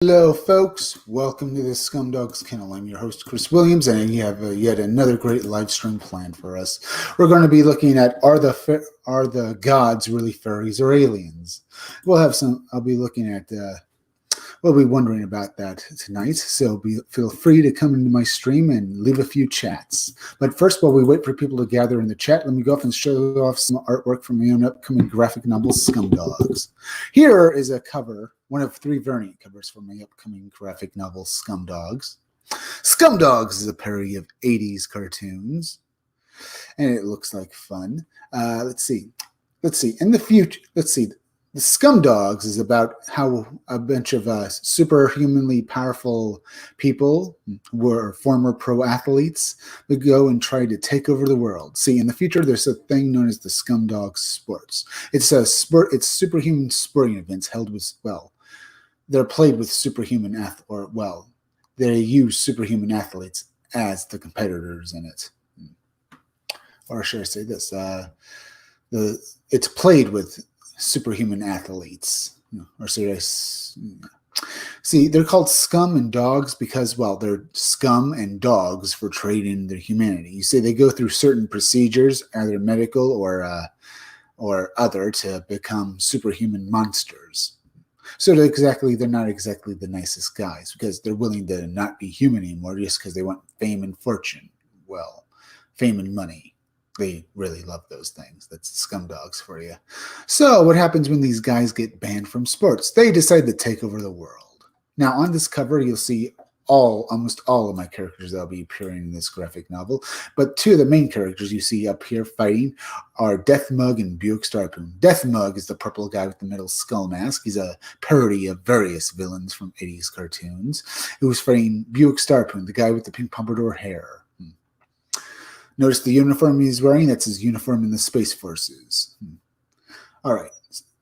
Hello, folks. Welcome to the Scumdogs Kennel. I'm your host, Chris Williams, and you have yet another great live stream planned for us. We're going to be looking at are the gods really fairies or aliens? I'll be looking at. We'll be wondering about that tonight. So feel free to come into my stream and leave a few chats. But first, while we wait for people to gather in the chat, let me go off and show off some artwork from my own upcoming graphic novel, Scumdogs. Here is a cover. One of 3 variant covers for my upcoming graphic novel, Scumdogs. Scumdogs is a parody of 80s cartoons, and it looks like fun. Let's see. In the future, The Scumdogs is about how a bunch of superhumanly powerful people who are former pro athletes would go and try to take over the world. See, in the future, there's a thing known as the Scumdogs Sports. It's superhuman sporting events held with, they're played with they use superhuman athletes as the competitors in it. Or should I say this? It's played with superhuman athletes. Or should I see, they're called scum and dogs because, they're scum and dogs for trading their humanity. You see, they go through certain procedures, either medical or other, to become superhuman monsters. So they're not exactly the nicest guys because they're willing to not be human anymore just because they want fame and fortune. Well, fame and money. They really love those things. That's scumdogs for you. So what happens when these guys get banned from sports? They decide to take over the world. Now on this cover, you'll see almost all of my characters that'll be appearing in this graphic novel. But 2 of the main characters you see up here fighting are Death Mug and Buick Starpoon. Death Mug is the purple guy with the metal skull mask. He's a parody of various villains from 80s cartoons. Who's fighting Buick Starpoon, the guy with the pink pompadour hair. Notice the uniform he's wearing? That's his uniform in the Space Forces. All right.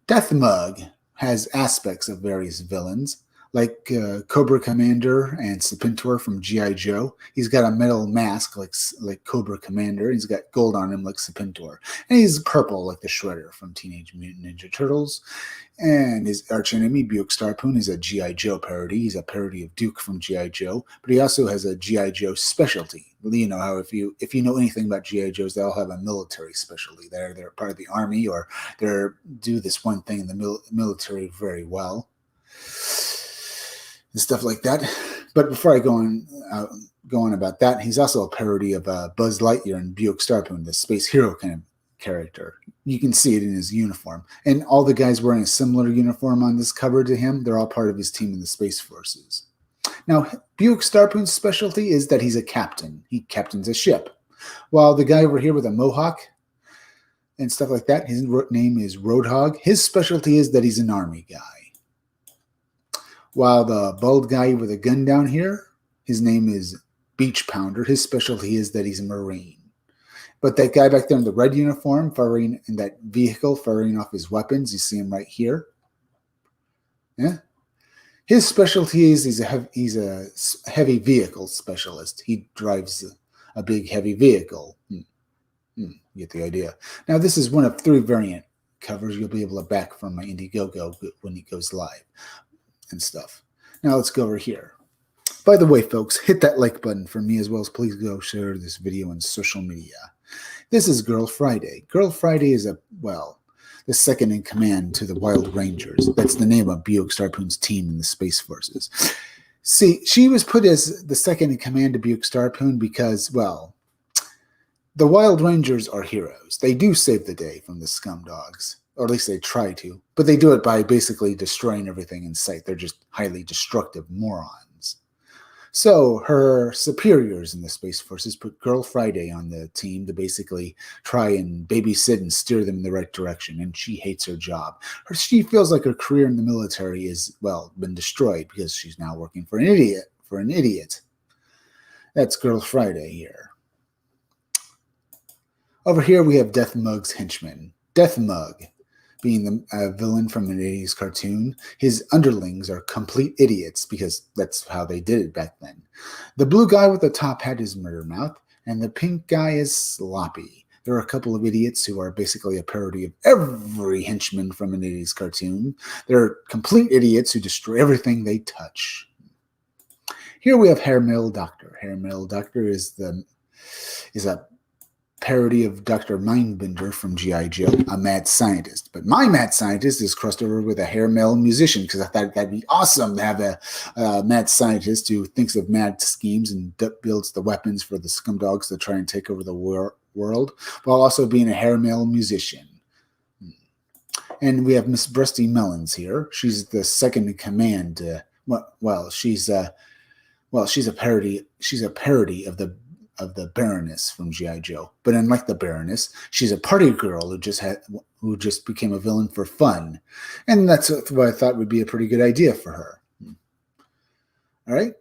Death Mug has aspects of various villains, like Cobra Commander and Serpentor from G.I. Joe. He's got a metal mask like Cobra Commander. He's got gold on him like Serpentor. And he's purple like the Shredder from Teenage Mutant Ninja Turtles. And his archenemy, Buick Starpoon, is a G.I. Joe parody. He's a parody of Duke from G.I. Joe. But he also has a G.I. Joe specialty. You know how if you know anything about G.I. Joes, they all have a military specialty. They're part of the army or they do this one thing in the military very well. And stuff like that. But before I go on about that, he's also a parody of Buzz Lightyear and Buick Starpoon, the space hero kind of character. You can see it in his uniform. And all the guys wearing a similar uniform on this cover to him, they're all part of his team in the Space Forces. Now, Buick Starpoon's specialty is that he's a captain. He captains a ship. While the guy over here with a mohawk and stuff like that, his name is Roadhog. His specialty is that he's an army guy. While the bald guy with a gun down here, his name is Beach Pounder. His specialty is that he's a Marine. But that guy back there in the red uniform, firing in that vehicle, firing off his weapons, you see him right here. Yeah. His specialty is he's a heavy vehicle specialist. He drives a big heavy vehicle. You get the idea. Now, this is one of 3 variant covers you'll be able to back from my Indiegogo when it goes live and stuff. Now, let's go over here. By the way, folks, hit that like button for me as well as please go share this video on social media. This is Girl Friday. Girl Friday is the second in command to the Wild Rangers. That's the name of Buick Starpoon's team in the Space Forces. See, she was put as the second in command to Buick Starpoon because, the Wild Rangers are heroes. They do save the day from the Scumdogs, or at least they try to, but they do it by basically destroying everything in sight. They're just highly destructive morons. So her superiors in the Space Forces put Girl Friday on the team to basically try and babysit and steer them in the right direction, and she hates her job. She feels like her career in the military is, been destroyed because she's now working for an idiot. That's Girl Friday here. Over here we have Death Mug's henchman. Death Mug, being the villain from an 80s cartoon, his underlings are complete idiots because that's how they did it back then. The blue guy with the top hat is Murder Mouth, and the pink guy is Sloppy. There are a couple of idiots who are basically a parody of every henchman from an 80s cartoon. They're complete idiots who destroy everything they touch. Here we have Hair Metal Doctor. Hair Metal Doctor is a parody of Dr. Mindbender from G.I. Joe, a mad scientist. But my mad scientist is crossed over with a hair metal musician because I thought that'd be awesome to have a mad scientist who thinks of mad schemes and builds the weapons for the scumdogs that try and take over the world while also being a hair metal musician. And we have Miss Breasty Melons here. She's the second in command. She's a parody. She's a parody of the Baroness from G.I. Joe. But unlike the Baroness, she's a party girl who just became a villain for fun. And that's what I thought would be a pretty good idea for her. All right.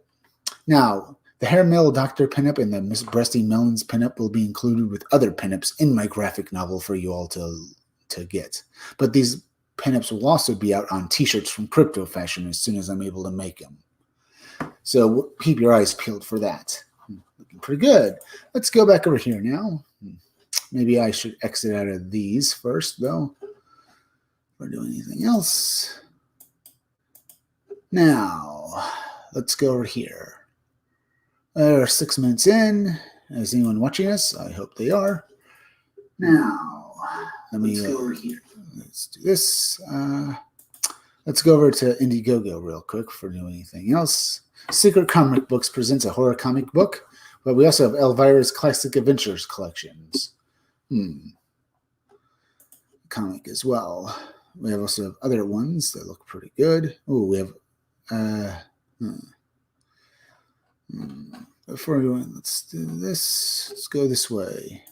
Now, the Hair Metal Doctor pinup and the Miss Breasty Melons pinup will be included with other pinups in my graphic novel for you all to get. But these pinups will also be out on t-shirts from Crypto Fashion as soon as I'm able to make them. So keep your eyes peeled for that. Looking pretty good. Let's go back over here now. Maybe I should exit out of these first, though, before doing anything else. Now, let's go over here. We're 6 minutes in. Is anyone watching us? I hope they are. Now, let's go over here. Let's do this. Let's go over to Indiegogo real quick for doing anything else. Secret Comic Books presents a horror comic book, but we also have Elvira's Classic Adventures collections. Comic as well. We have also have other ones that look pretty good. Oh, we have before we go in, let's do this. Let's go this way.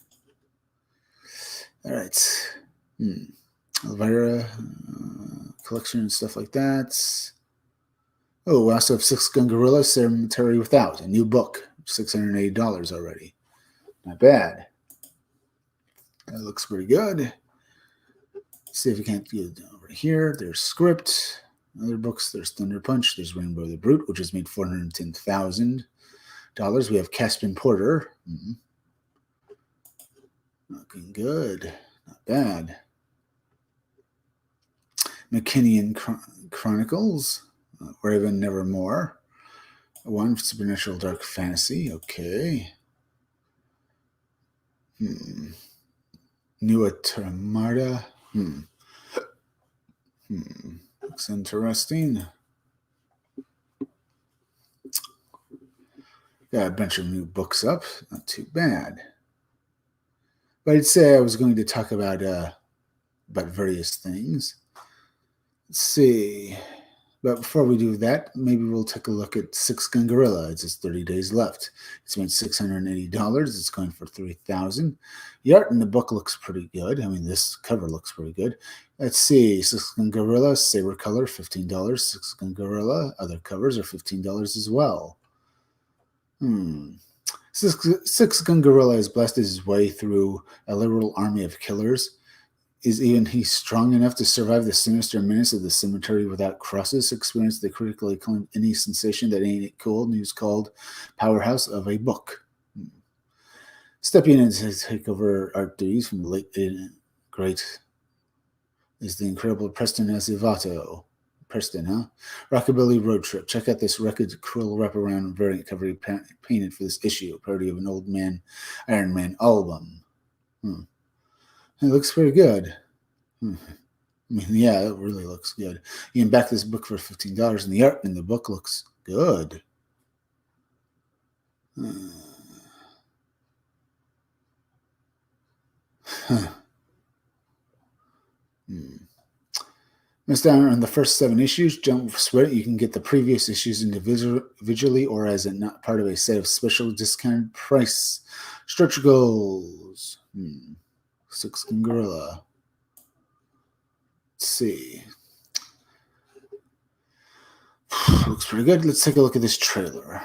All right. Elvira collection and stuff like that. Oh, we also have Six Gun Gorilla Cemetery Without, a new book. $680 already. Not bad. That looks pretty good. Let's see if we can't get it over here. There's Script. Other books. There's Thunder Punch. There's Rainbow the Brute, which has made $410,000. We have Caspian Porter. Looking good. Not bad. McKinney Chronicles. Raven Nevermore. One Supernatural Dark Fantasy. Okay. Nua Taramarda. Looks interesting. Got a bunch of new books up. Not too bad. But I'd say I was going to talk about various things. Let's see. But before we do that, maybe we'll take a look at Six Gun Gorilla. It's just 30 days left. It's made $680. It's going for $3,000. The art in the book looks pretty good. I mean, this cover looks pretty good. Let's see. Six Gun Gorilla, Saber Color, $15. Six Gun Gorilla, other covers are $15 as well. Six Gun Gorilla has blasted his way through a liberal army of killers. Is even he strong enough to survive the sinister menace of the cemetery without crosses? Experience the critically acclaimed indie sensation that ain't it cool news called Powerhouse of a Book. Stepping in to take over art duties from the late great is the incredible Preston Azivato. Preston, huh? Rockabilly Road Trip. Check out this record krill wraparound variant cover he painted for this issue, a parody of an old man Iron Man album. It looks pretty good. I mean, yeah, it really looks good. You can back this book for $15, and the art in the book looks good. Miss down on the first 7 issues, Jump Sweat. You can get the previous issues individually or as not part of a set of special discounted price. Stretch goals. Six Gun Gorilla. Let's see. Looks pretty good. Let's take a look at this trailer.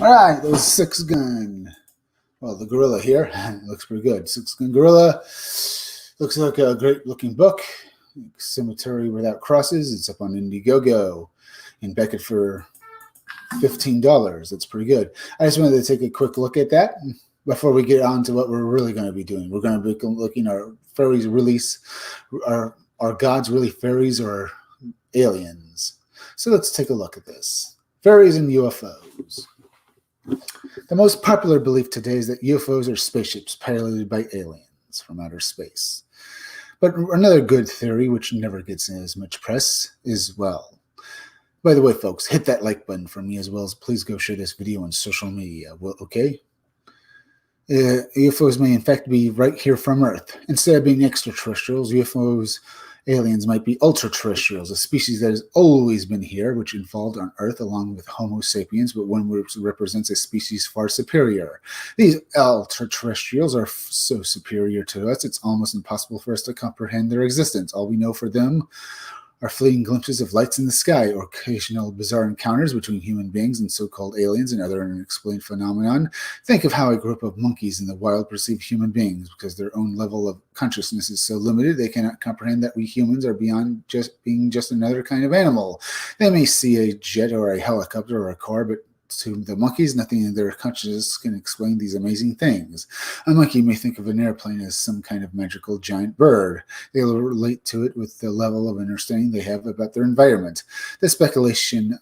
All right, there's Six Gun. Well, the gorilla here looks pretty good. Six Gun Gorilla looks like a great looking book. Cemetery Without Crosses. It's up on Indiegogo in Beckett for $15. That's pretty good. I just wanted to take a quick look at that before we get on to what we're really going to be doing. We're going to be looking at our fairies release. Are gods really fairies or aliens? So let's take a look at this. Fairies and UFOs. The most popular belief today is that UFOs are spaceships piloted by aliens from outer space. But another good theory, which never gets as much press, is, well, by the way, folks, hit that like button for me, as well as please go share this video on social media, okay? UFOs may in fact be right here from Earth. Instead of being extraterrestrials, UFOs, aliens might be ultra-terrestrials, a species that has always been here, which evolved on Earth along with Homo sapiens, but one which represents a species far superior. These ultra-terrestrials are so superior to us, it's almost impossible for us to comprehend their existence. All we know for them are fleeting glimpses of lights in the sky, or occasional bizarre encounters between human beings and so-called aliens and other unexplained phenomenon. Think of how a group of monkeys in the wild perceive human beings. Because their own level of consciousness is so limited, they cannot comprehend that we humans are beyond just being just another kind of animal. They may see a jet or a helicopter or a car, but to the monkeys, nothing in their consciousness can explain these amazing things. A monkey may think of an airplane as some kind of magical giant bird. They will relate to it with the level of understanding they have about their environment. The speculation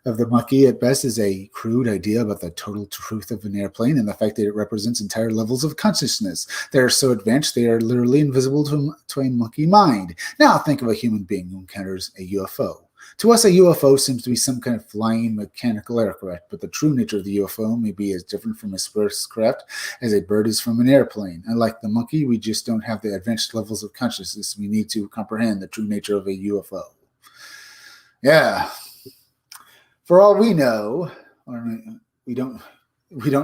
of the monkey at best is a crude idea about the total truth of an airplane and the fact that it represents entire levels of consciousness. They are so advanced they are literally invisible to a monkey mind. Now think of a human being who encounters a UFO. To us, a UFO seems to be some kind of flying mechanical aircraft, but the true nature of the UFO may be as different from a spacecraft as a bird is from an airplane. Unlike the monkey, we just don't have the advanced levels of consciousness we need to comprehend the true nature of a UFO. Yeah. For all we know, we don't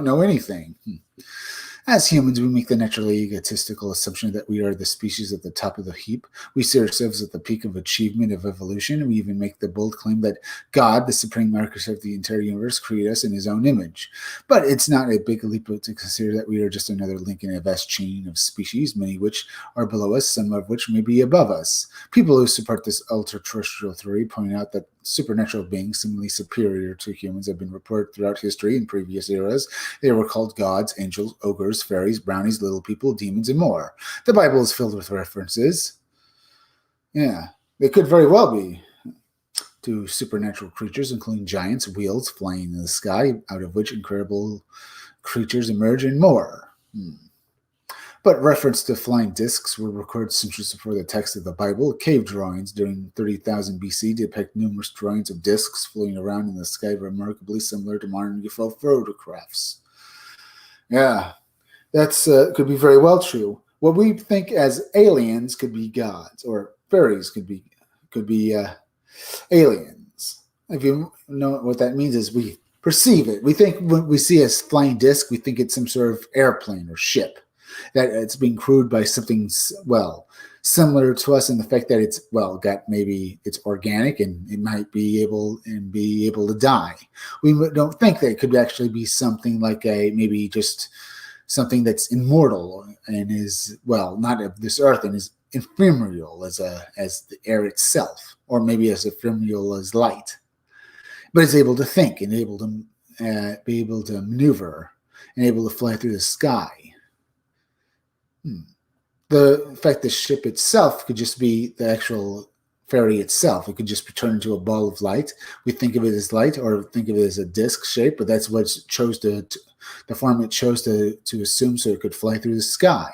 know anything. As humans, we make the naturally egotistical assumption that we are the species at the top of the heap. We see ourselves at the peak of achievement of evolution. We even make the bold claim that God, the supreme architect of the entire universe, created us in his own image. But it's not a big leap to consider that we are just another link in a vast chain of species, many of which are below us, some of which may be above us. People who support this ultra-terrestrial theory point out that supernatural beings seemingly superior to humans have been reported throughout history in previous eras. They were called gods, angels, ogres, fairies, brownies, little people, demons, and more. The Bible is filled with references. Yeah, they could very well be to supernatural creatures, including giants, wheels flying in the sky, out of which incredible creatures emerge, and more. But reference to flying discs were recorded centuries before the text of the Bible. Cave drawings during 30,000 BC depict numerous drawings of discs floating around in the sky, remarkably similar to modern UFO photographs. Yeah, that's could be very well true. What we think as aliens could be gods, or fairies could be aliens. If you know what that means, is we perceive it. We think when we see a flying disc, we think it's some sort of airplane or ship, that it's being crewed by something, well, similar to us in the fact that it's, well, got, maybe it's organic and it might be able to die. We don't think that it could actually be something like maybe just something that's immortal and is, well, not of this earth, and is ephemeral as the air itself, or maybe as ephemeral as light, but is able to think and able to be able to maneuver and able to fly through the sky. The fact the ship itself could just be the actual fairy itself. It could just be turned into a ball of light. We think of it as light, or think of it as a disc shape, but that's what it chose to the form it chose to assume, so it could fly through the sky.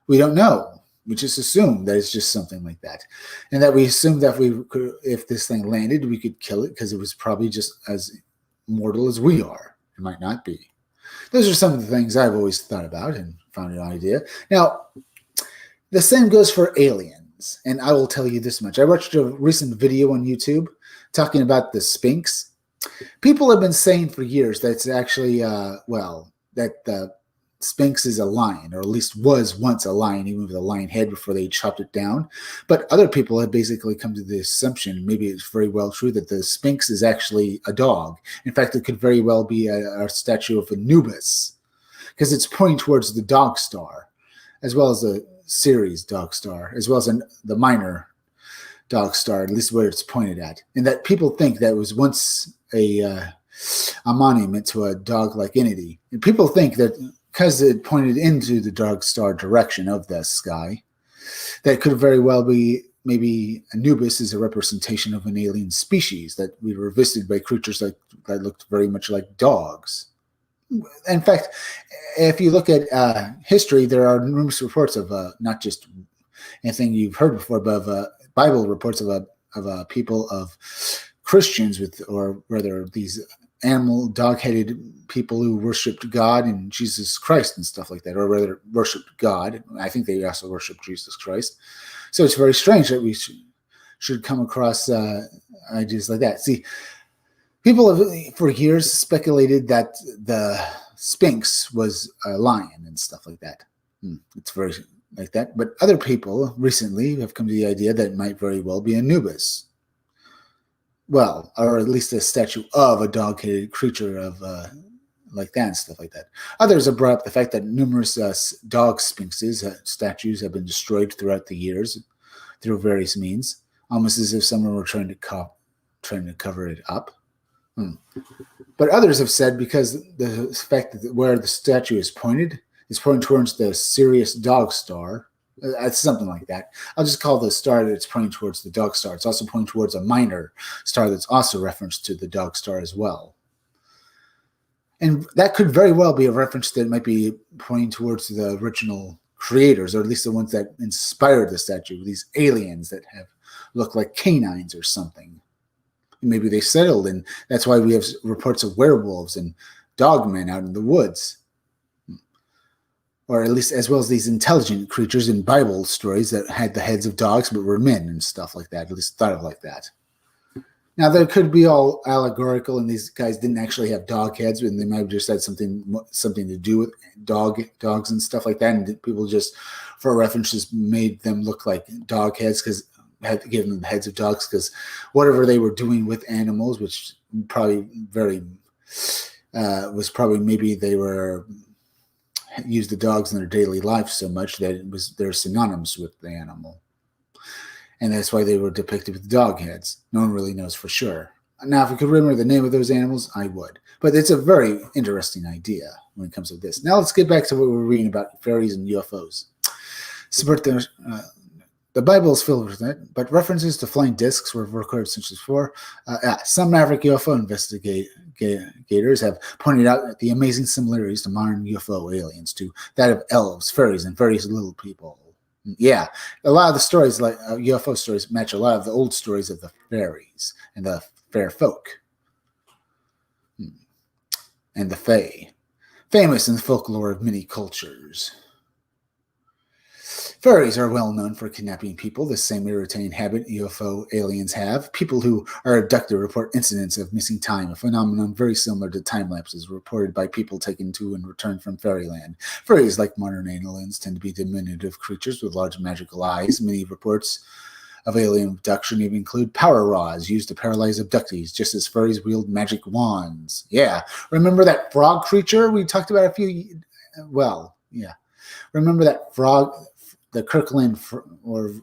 We don't know. We just assume that it's just something like that, and that we assume that if this thing landed, we could kill it because it was probably just as mortal as we are. It might not be. Those are some of the things I've always thought about and found an idea. Now, the same goes for aliens, and I will tell you this much. I watched a recent video on YouTube talking about the Sphinx. People have been saying for years that it's actually, that the Sphinx is a lion, or at least was once a lion, even with a lion head before they chopped it down. But other people have basically come to the assumption, maybe it's very well true, that the Sphinx is actually a dog. In fact, it could very well be a statue of Anubis, because it's pointing towards the dog star, as well as the Ceres dog star, as well as the minor dog star, at least where it's pointed at. And that people think that it was once a monument to a dog-like entity. And people think that because it pointed into the dog star direction of the sky, that could very well be maybe Anubis is a representation of an alien species, that we were visited by creatures that looked very much like dogs. In fact, if you look at history, there are numerous reports of not just anything you've heard before, but of Bible reports of people, of Christians with, or rather these animal dog-headed people who worshipped God and Jesus Christ and stuff like that, or rather worshipped God. I think they also worshipped Jesus Christ. So it's very strange that we should come across ideas like that. See, people have for years speculated that the Sphinx was a lion and stuff like that. It's very like that. But other people recently have come to the idea that it might very well be Anubis. Well, or at least a statue of a dog-headed creature of like that and stuff like that. Others have brought up the fact that numerous dog sphinxes, statues, have been destroyed throughout the years through various means, almost as if someone were trying to cover it up. But others have said because the fact that where the statue is pointing towards the Sirius dog star. It's something like that. I'll just call the star that it's pointing towards the dog star. It's also pointing towards a minor star that's also referenced to the dog star as well. And that could very well be a reference that might be pointing towards the original creators, or at least the ones that inspired the statue, these aliens that have look like canines or something. And maybe they settled, and that's why we have reports of werewolves and dogmen out in the woods. Or at least as well as these intelligent creatures in Bible stories that had the heads of dogs but were men and stuff like that, at least thought of like that. Now, that could be all allegorical, and these guys didn't actually have dog heads, and they might have just had something to do with dogs and stuff like that, and people just, for references, made them look like dog heads because had given them the heads of dogs, because whatever they were doing with animals, which probably was probably maybe they were use the dogs in their daily life so much that they're synonymous with the animal. And that's why they were depicted with dog heads. No one really knows for sure. Now, if we could remember the name of those animals, I would. But it's a very interesting idea when it comes to this. Now let's get back to what we're reading about fairies and UFOs. The Bible is filled with that, but references to flying discs were recorded since before. Some Maverick UFO investigators investigators have pointed out the amazing similarities to modern UFO aliens to that of elves, fairies, and various little people. Yeah, a lot of the stories, like UFO stories, match a lot of the old stories of the fairies and the fair folk and the fae, famous in the folklore of many cultures. Fairies are well known for kidnapping people, the same irritating habit UFO aliens have. People who are abducted report incidents of missing time, a phenomenon very similar to time lapses reported by people taken to and returned from fairyland. Fairies, like modern aliens, tend to be diminutive creatures with large magical eyes. Many reports of alien abduction even include power rods used to paralyze abductees, just as fairies wield magic wands. Yeah, remember that frog creature we talked about remember that frog, the Kirkland, or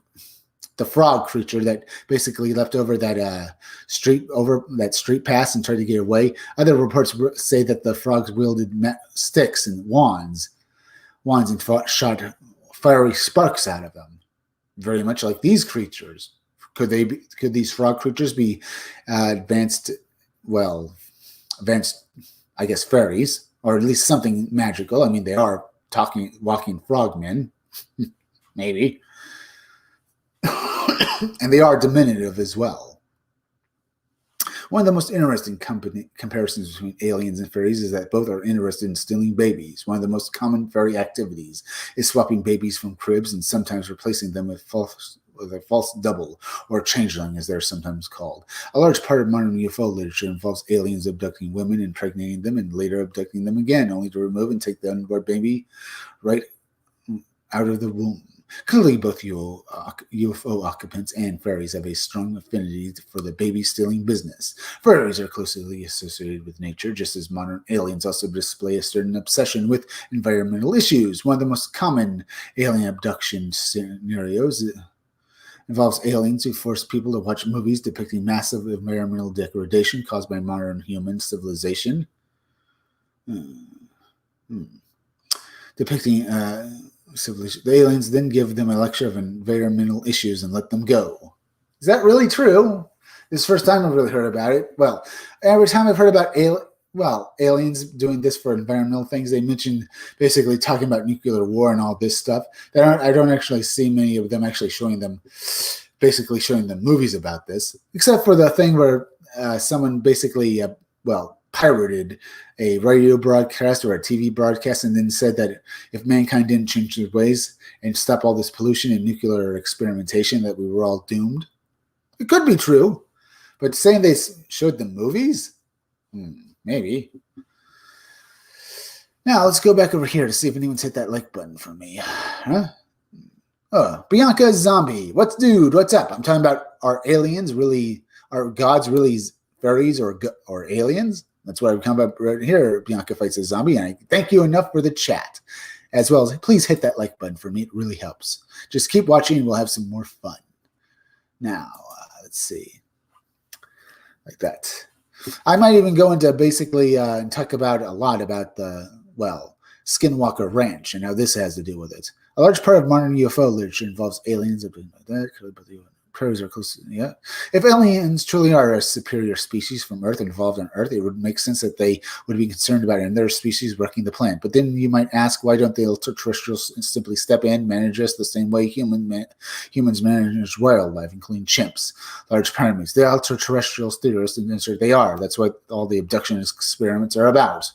the frog creature that basically left over that street pass and tried to get away. Other reports say that the frogs wielded sticks and wands and shot fiery sparks out of them, very much like these creatures. Could these frog creatures be advanced, I guess, fairies, or at least something magical? I mean, they are walking frogmen, maybe. And they are diminutive as well. One of the most interesting comparisons between aliens and fairies is that both are interested in stealing babies. One of the most common fairy activities is swapping babies from cribs and sometimes replacing them with a false double, or changeling as they're sometimes called. A large part of modern UFO literature involves aliens abducting women, impregnating them, and later abducting them again, only to remove and take the unborn baby right out of the womb. Clearly, both UFO occupants and fairies have a strong affinity for the baby-stealing business. Fairies are closely associated with nature, just as modern aliens also display a certain obsession with environmental issues. One of the most common alien abduction scenarios involves aliens who force people to watch movies depicting massive environmental degradation caused by modern human civilization. Depicting civilization. The aliens then give them a lecture of environmental issues and let them go. Is that really true? This is the first time I've really heard about it. Well, every time I've heard about aliens doing this for environmental things, they mention basically talking about nuclear war and all this stuff. I don't actually see many of them actually showing them movies about this, except for the thing where someone basically, pirated a radio broadcast or a TV broadcast and then said that if mankind didn't change their ways and stop all this pollution and nuclear experimentation, that we were all doomed. It could be true, but saying they showed them movies? Maybe. Now, let's go back over here to see if anyone's hit that like button for me. Huh? Oh, Bianca Zombie. What's up? I'm talking about, are gods really fairies or aliens? That's what I've come up right here. Bianca Fights a Zombie, and I thank you enough for the chat. As well as, please hit that like button for me. It really helps. Just keep watching and we'll have some more fun. Now, let's see. Like that. I might even go into basically and talk about a lot about Skinwalker Ranch and how this has to do with it. A large part of modern UFO literature involves aliens. Prairies are close. Yeah. If aliens truly are a superior species from Earth involved on Earth, it would make sense that they would be concerned about another species wrecking the planet. But then you might ask, why don't the extraterrestrials simply step in, manage us the same way humans manage wildlife, including chimps, large primates? The extraterrestrials theorists answer they are. That's what all the abduction experiments are about.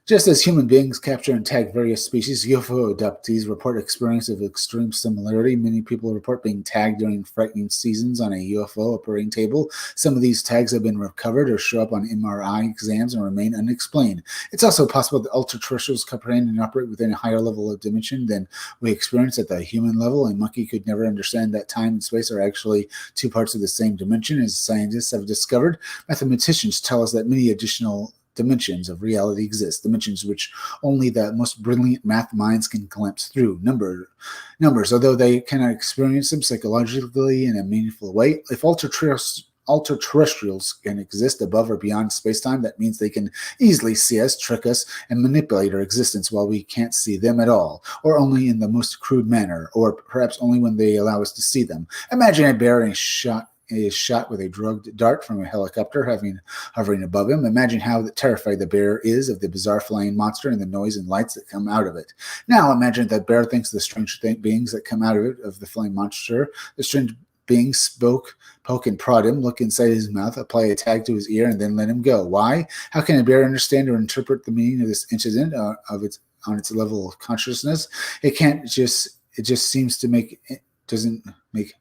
Just as human beings capture and tag various species, UFO abductees report experience of extreme similarity. Many people report being tagged during frightening seasons on a UFO operating table. Some of these tags have been recovered or show up on MRI exams and remain unexplained. It's also possible that ultra-terrestrials comprehend and operate within a higher level of dimension than we experience at the human level. A monkey could never understand that time and space are actually two parts of the same dimension, as scientists have discovered. Mathematicians tell us that many additional dimensions of reality exist, dimensions which only the most brilliant math minds can glimpse through. Numbers, although they cannot experience them psychologically in a meaningful way. If ultra-terrestrials can exist above or beyond space-time, that means they can easily see us, trick us, and manipulate our existence while we can't see them at all, or only in the most crude manner, or perhaps only when they allow us to see them. Imagine a bear is shot with a drugged dart from a helicopter hovering above him. Imagine how terrified the bear is of the bizarre flying monster and the noise and lights that come out of it. Now imagine that bear thinks the strange beings that come out of it, of the flying monster, the strange beings poke and prod him, look inside his mouth, apply a tag to his ear, and then let him go. Why? How can a bear understand or interpret the meaning of this incident on its level of consciousness? It can't just. It just seems to doesn't make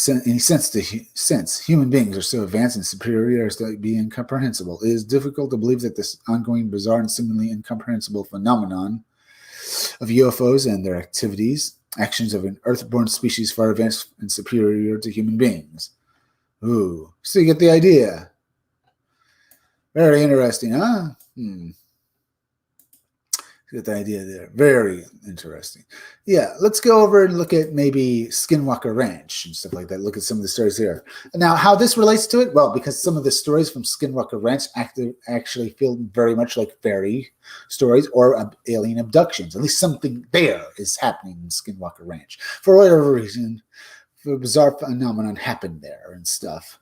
any sense. Human beings are so advanced and superior as to be incomprehensible. It is difficult to believe that this ongoing, bizarre, and seemingly incomprehensible phenomenon of UFOs and their actions of an Earth-born species far advanced and superior to human beings. Ooh, so you get the idea. Very interesting, huh? Get the idea there. Very interesting. Yeah, let's go over and look at maybe Skinwalker Ranch and stuff like that. Look at some of the stories here. Now, how this relates to it? Well, because some of the stories from Skinwalker Ranch actually feel very much like fairy stories or alien abductions. At least something there is happening in Skinwalker Ranch. For whatever reason, a bizarre phenomenon happened there and stuff.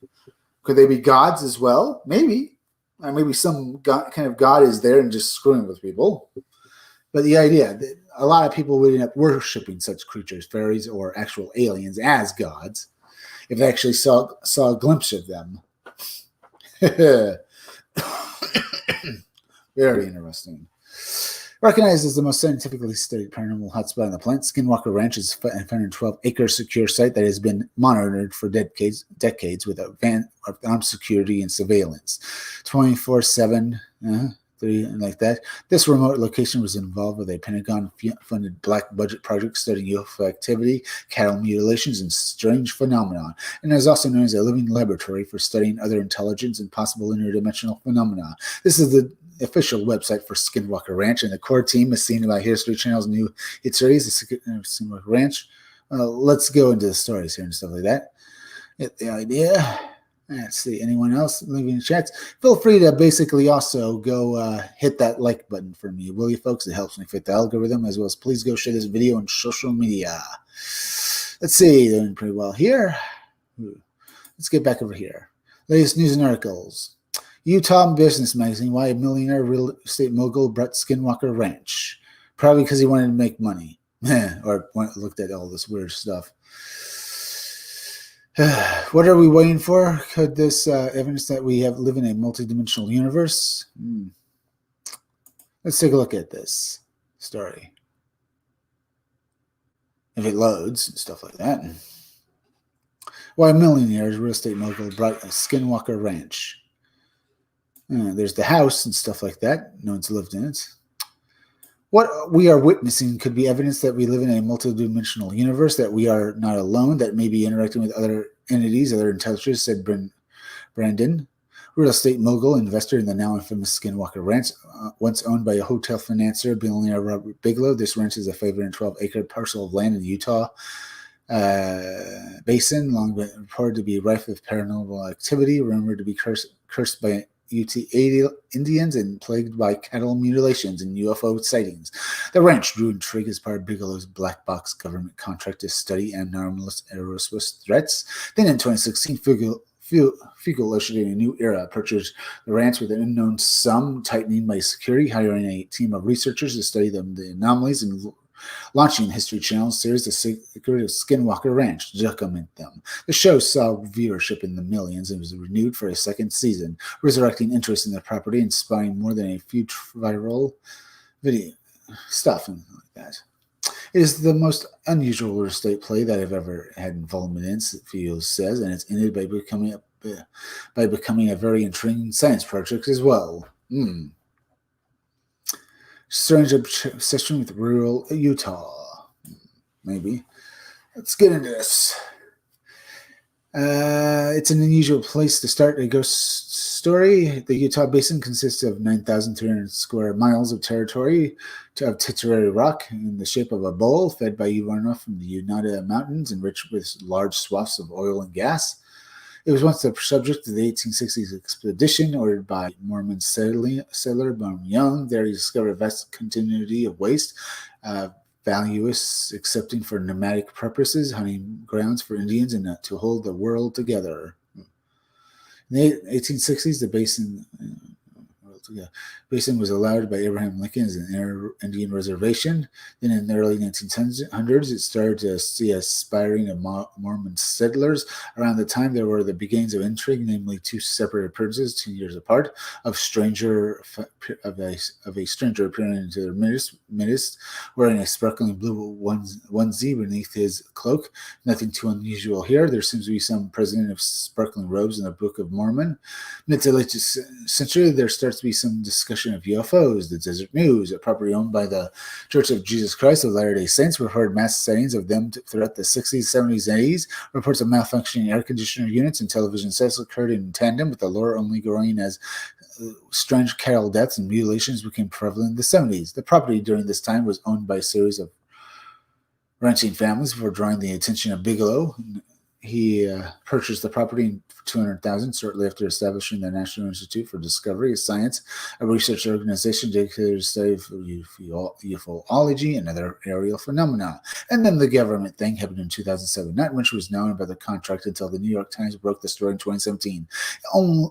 Could they be gods as well? Maybe. Or maybe some kind of god is there and just screwing with people. But the idea that a lot of people would end up worshiping such creatures, fairies or actual aliens, as gods, if they actually saw a glimpse of them. Very interesting. Recognized as the most scientifically studied paranormal hotspot on the planet, Skinwalker Ranch is a 512-acre secure site that has been monitored for decades with armed security and surveillance, 24/7. Like that. This remote location was involved with a Pentagon-funded black budget project studying UFO activity, cattle mutilations, and strange phenomena, and is also known as a living laboratory for studying other intelligence and possible interdimensional phenomena. This is the official website for Skinwalker Ranch, and the core team is seen by History Channel's new hit series, the Skinwalker Ranch. Let's go into the stories here and stuff like that. Get the idea. Let's see, anyone else leaving chats? Feel free to basically also go hit that like button for me, will you, folks? It helps me fit the algorithm, as well as please go share this video on social media. Let's see, they're doing pretty well here. Let's get back over here. Latest news and articles. Utah Business Magazine, why a millionaire real estate mogul bought Skinwalker Ranch. Probably because he wanted to make money. Or looked at all this weird stuff. What are we waiting for? Could this evidence that we live in a multidimensional universe? Let's take a look at this story. If it loads and stuff like that. Why millionaires, real estate mogul bought a Skinwalker Ranch. There's the house and stuff like that. No one's lived in it. What we are witnessing could be evidence that we live in a multidimensional universe, that we are not alone, that may be interacting with other entities, other intelligence, said Brandon, real estate mogul, investor in the now infamous Skinwalker Ranch, once owned by a hotel financier, billionaire Robert Bigelow. This ranch is a 512-acre parcel of land in the Utah basin, long been reported to be rife with paranormal activity, rumored to be cursed by UT Indians and plagued by cattle mutilations and UFO sightings. The ranch drew intrigue as part of Bigelow's black box government contract to study anomalous aerospace threats. Then in 2016, Fugel ushered in a new era, purchased the ranch with an unknown sum, tightening by security, hiring a team of researchers to study the anomalies, and launching History Channel's series, The Secret of Skinwalker Ranch, to document them. The show saw viewership in the millions and was renewed for a second season, resurrecting interest in the property and spawning more than a few viral video stuff and like that. It is the most unusual real estate play that I've ever had involvement in, Fields says, and it's ended by becoming a very intriguing science project as well. Strange obsession with rural Utah. Maybe. Let's get into this. It's an unusual place to start a ghost story. The Utah Basin consists of 9,300 square miles of territory of titterary rock in the shape of a bowl, fed by runoff from the Uinta Mountains, enriched with large swaths of oil and gas. It was once the subject of the 1860s expedition ordered by Mormon settler Brigham Young. There he discovered a vast continuity of waste, valuous, accepting for nomadic purposes, hunting grounds for Indians, and to hold the world together. In the 1860s, the basin was allowed by Abraham Lincoln as an Indian reservation. Then in the early 1900s, it started to see aspiring of Mormon settlers. Around the time, there were the beginnings of intrigue, namely two separate appearances, 2 years apart, of a stranger appearing into their midst, wearing a sparkling blue onesie beneath his cloak. Nothing too unusual here. There seems to be some president of sparkling robes in the Book of Mormon. Mid to late century, there starts to be some discussion of UFOs. The Desert News, a property owned by the Church of Jesus Christ of Latter-day Saints, reported mass sightings of them throughout the 60s, 70s, and 80s. Reports of malfunctioning air conditioner units and television sets occurred in tandem, with the lore only growing as strange cattle deaths and mutilations became prevalent in the 70s. The property during this time was owned by a series of ranching families before drawing the attention of Bigelow. He purchased the property in $200,000 shortly after establishing the National Institute for Discovery of Science, a research organization dedicated to study ufology and other aerial phenomena. And then the government thing happened in 2007, not much was known about the contract until the New York Times broke the story in 2017.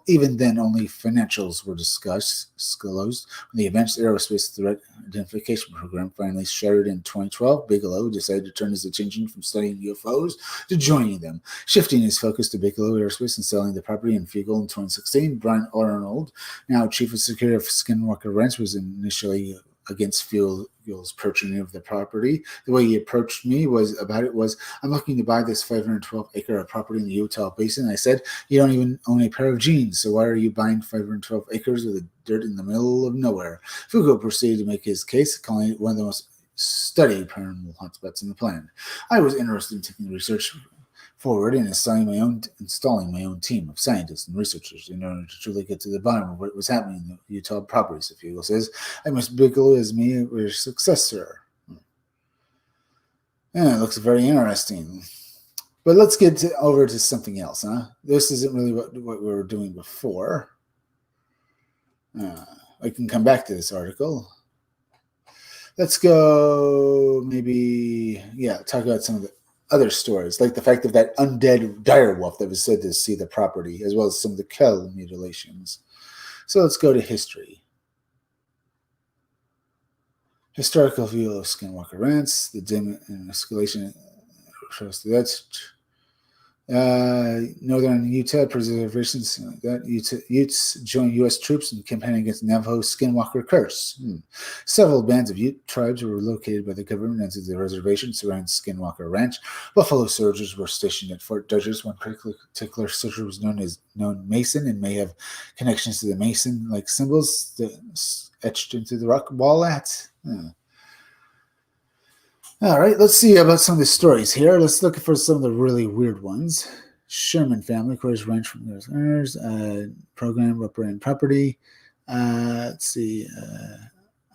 Even then, only financials were disclosed. When the Advanced Aerospace Threat Identification Program finally shuttered in 2012, Bigelow decided to turn his attention from studying UFOs to joining them, shifting his focus to Bigelow Aerospace and selling the property in Fugel in 2016. Brian Arnold, now chief of security of Skinwalker Ranch, was initially against Fugel's purchasing of the property. The way he approached me was, I'm looking to buy this 512-acre property in the Utah Basin. I said, you don't even own a pair of jeans, so why are you buying 512 acres of the dirt in the middle of nowhere? Fugel proceeded to make his case, calling it one of the most studied paranormal hotspots in the planet. I was interested in taking the research forward and installing my own team of scientists and researchers in order to truly get to the bottom of what was happening in the Utah properties. If Fugel says, I must Bigelow as me a successor. Yeah, it looks very interesting. But let's get over to something else, huh? This isn't really what we were doing before. I can come back to this article. Let's go talk about some of the other stories, like the fact of that undead direwolf that was said to see the property, as well as some of the cattle mutilations. So let's go to history. Historical view of Skinwalker Ranch, the dim and escalation shows that's Northern Utah preservations that Utes joined U.S. troops in campaigning against Navajo Skinwalker curse. Several bands of Ute tribes were located by the government into the reservation surrounding Skinwalker Ranch. Buffalo soldiers were stationed at Fort Dodgers. One particular soldier was known Mason and may have connections to the Mason-like symbols etched into the rock wall at. All right, let's see about some of the stories here. Let's look for some of the really weird ones. Sherman family, quarters ranch from their owners, program representing property. Let's see.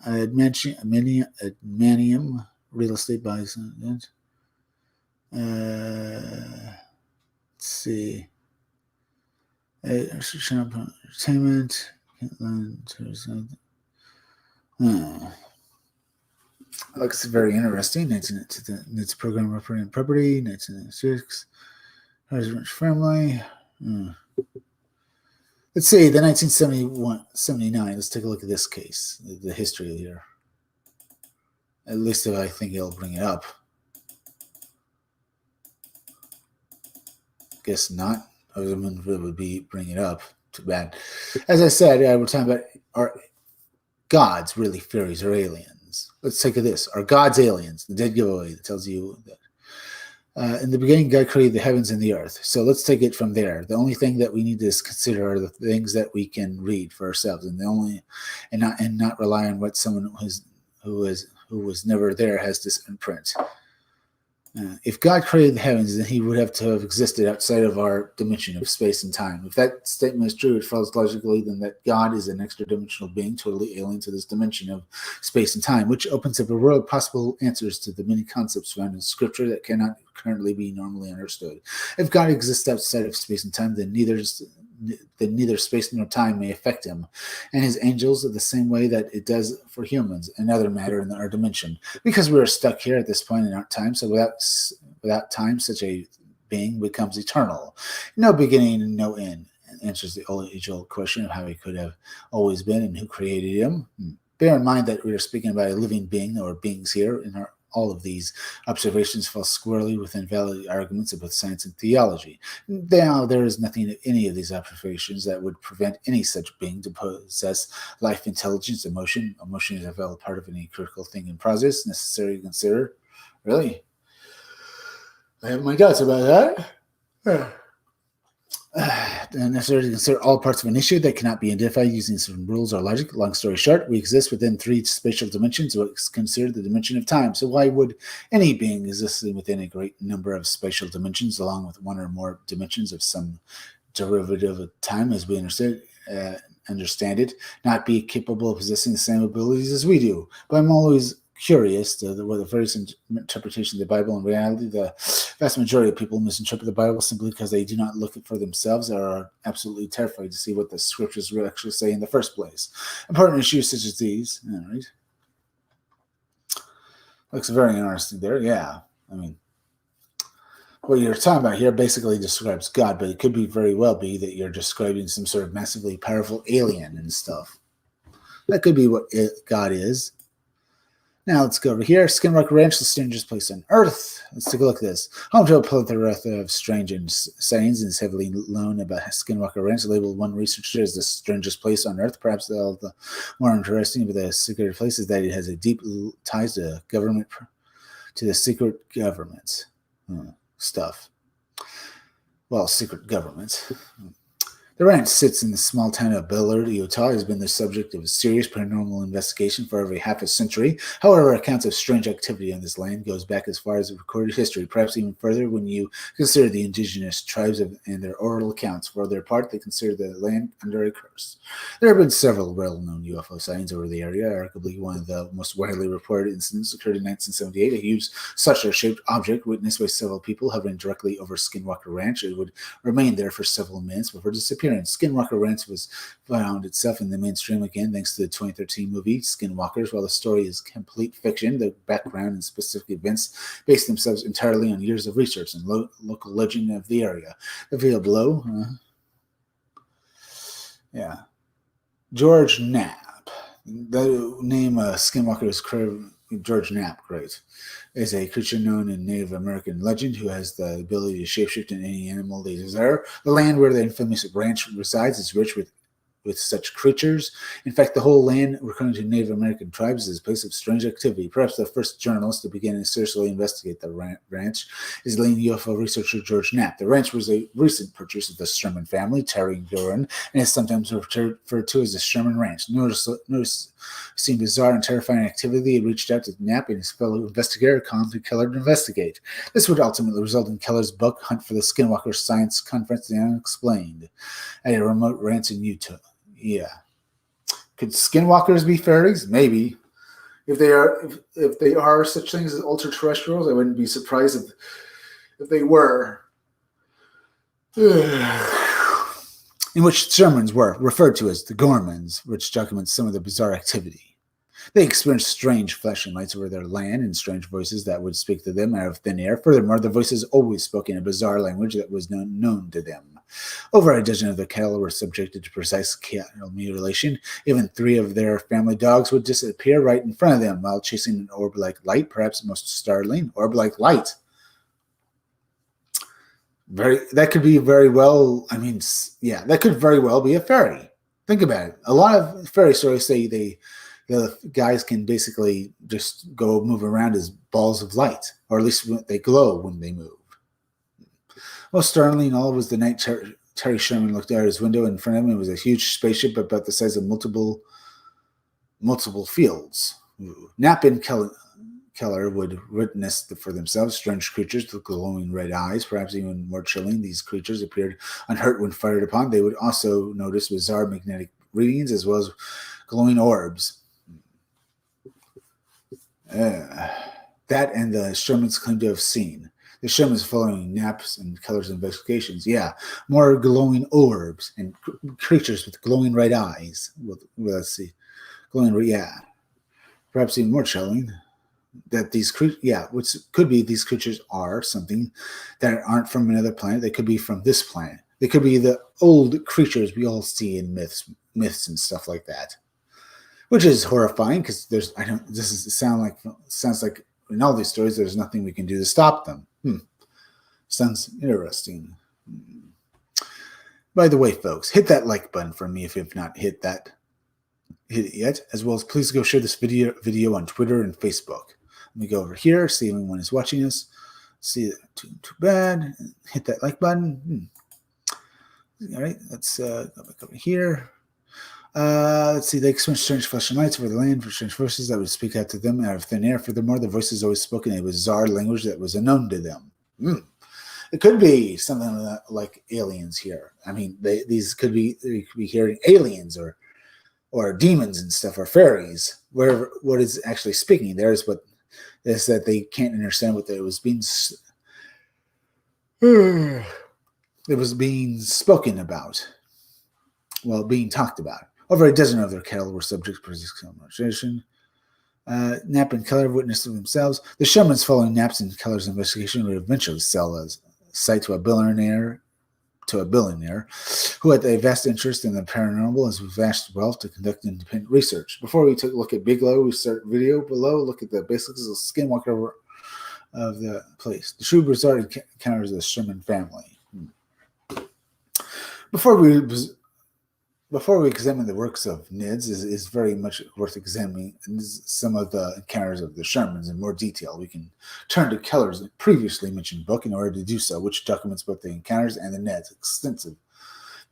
Admanium real estate buys. Let's see. Entertainment. Looks very interesting. It's a program representing property. 1996. Rich family. Let's see, the 1979. Let's take a look at this case, the history here. At least I think it'll bring it up. Guess not. I wouldn't really bring it up. Too bad. As I said, we're talking about are gods really fairies or aliens? Let's take a this. Are gods aliens? The dead giveaway that tells you that. In the beginning, God created the heavens and the earth. So let's take it from there. The only thing that we need to consider are the things that we can read for ourselves, and not rely on what someone who was never there has to imprint. If God created the heavens, then he would have to have existed outside of our dimension of space and time. If that statement is true, it follows logically then that God is an extra-dimensional being, totally alien to this dimension of space and time, which opens up a world of possible answers to the many concepts found in Scripture that cannot currently be normally understood. If God exists outside of space and time, then neither that neither space nor time may affect him, and his angels are the same way that it does for humans and other matter in our dimension. Because we are stuck here at this point in our time, so without time, such a being becomes eternal, no beginning and no end. Answers the age-old question of how he could have always been and who created him. Bear in mind that we are speaking about a living being or beings here, and all of these observations fall squarely within valid arguments of both science and theology. Now, there is nothing in any of these observations that would prevent any such being to possess life, intelligence, emotion. Emotion is a valid part of any critical thinking process necessary to consider. Really? I have my doubts about that. Necessary to consider all parts of an issue that cannot be identified using some rules or logic. Long story short, we exist within 3 spatial dimensions, what's considered the dimension of time. So why would any being existing within a great number of spatial dimensions, along with one or more dimensions of some derivative of time, as we understand it, not be capable of possessing the same abilities as we do? But I'm always curious to what the various interpretations of the Bible. In reality, the vast majority of people misinterpret the Bible simply because they do not look it for themselves or are absolutely terrified to see what the scriptures will actually say in the first place. Important issues such as these. All right. Looks very interesting there. Yeah. I mean, what you're talking about here basically describes God, but it could be very well be that you're describing some sort of massively powerful alien and stuff. That could be what God is. Now let's go over here. Skinwalker Ranch, the strangest place on Earth. Let's take a look at this. Home to a plethora of strange sayings and is heavily known about Skinwalker Ranch. Labeled one researcher as the strangest place on Earth. Perhaps the more interesting of the secret place is that it has a deep ties to government, to the secret government stuff. Well, secret governments. The ranch sits in the small town of Billard, Utah. It has been the subject of a serious paranormal investigation for over half a century. However, accounts of strange activity on this land goes back as far as recorded history, perhaps even further when you consider the indigenous tribes and their oral accounts. For their part, they consider the land under a curse. There have been several well-known UFO sightings over the area. Arguably, one of the most widely reported incidents occurred in 1978. A huge saucer-shaped object witnessed by several people hovering directly over Skinwalker Ranch. It would remain there for several minutes before disappearing. Skinwalker Ranch was found itself in the mainstream again thanks to the 2013 movie Skinwalkers. While the story is complete fiction, the background and specific events base themselves entirely on years of research and local legend of the area. The video below, George Knapp. The name Skinwalker is George Knapp, great, is a creature known in Native American legend who has the ability to shapeshift into any animal they desire. The land where the infamous ranch resides is rich with such creatures. In fact, the whole land, according to Native American tribes, is a place of strange activity. Perhaps the first journalist to begin to seriously investigate the ranch is leading UFO researcher George Knapp. The ranch was a recent purchase of the Sherman family, Terry Duran, and is sometimes referred to as the Sherman Ranch. Noticing bizarre and terrifying activity, he reached out to Knapp and his fellow investigator, calmly Keller, to investigate. This would ultimately result in Keller's book, Hunt for the Skinwalker Science Conference, The Unexplained, at a remote ranch in Utah. Yeah. Could skinwalkers be fairies? Maybe. If they are such things as ultra-terrestrials, I wouldn't be surprised if they were. In which Shermans were referred to as the Gormans, which documents some of the bizarre activity. They experienced strange flashing lights over their land and strange voices that would speak to them out of thin air. Furthermore, the voices always spoke in a bizarre language that was known to them. Over a dozen of the cattle were subjected to precise cattle mutilation. Even 3 of their family dogs would disappear right in front of them while chasing an orb-like light, perhaps most startling, orb-like light. That could be very well, that could very well be a fairy. Think about it. A lot of fairy stories say the guys can basically just go move around as balls of light, or at least they glow when they move. Most startling all was the night Terry Sherman looked out his window. In front of him, it was a huge spaceship about the size of multiple fields. Knapp and Keller would witness for themselves strange creatures with glowing red eyes. Perhaps even more chilling, these creatures appeared unhurt when fired upon. They would also notice bizarre magnetic readings as well as glowing orbs. That and the Shermans claim to have seen. The Sherman's following naps and colors investigations. Yeah, more glowing orbs and creatures with glowing red eyes. Well, let's see. Glowing, yeah. Perhaps even more chilling that these creatures, yeah, which could be these creatures are something that aren't from another planet. They could be from this planet. They could be the old creatures we all see in myths and stuff like that, which is horrifying because there's I don't. This is sounds like in all these stories there's nothing we can do to stop them. Sounds interesting. By the way, folks, hit that like button for me if you've not hit it yet, as well as please go share this video on Twitter and Facebook. Let me go over here, see if anyone is watching us. See, too bad. Hit that like button. All right, let's go back over here. Let's see. They experienced strange flashing lights over the land for strange voices that would speak out to them out of thin air. Furthermore, the voices always spoke in a bizarre language that was unknown to them. It could be something like aliens here. I mean, they could be hearing aliens or demons and stuff, or fairies. Wherever what is actually speaking there is what is that they can't understand what it was being. It was being spoken about. Well, being talked about. Over a dozen of their cattle were subject to conversation. Nap and Keller witnessed themselves. The Shermans following Nap's and Keller's investigation would eventually sell a site to a billionaire who had a vast interest in the paranormal as vast wealth to conduct independent research. Before we take a look at Bigelow, we start video below. Look at the basics of the skinwalker of the place. The true bizarre encounters of the Sherman family. Before we examine the works of NIDS, is very much worth examining some of the encounters of the Shermans in more detail. We can turn to Keller's previously mentioned book in order to do so, which documents both the encounters and the NIDS extensive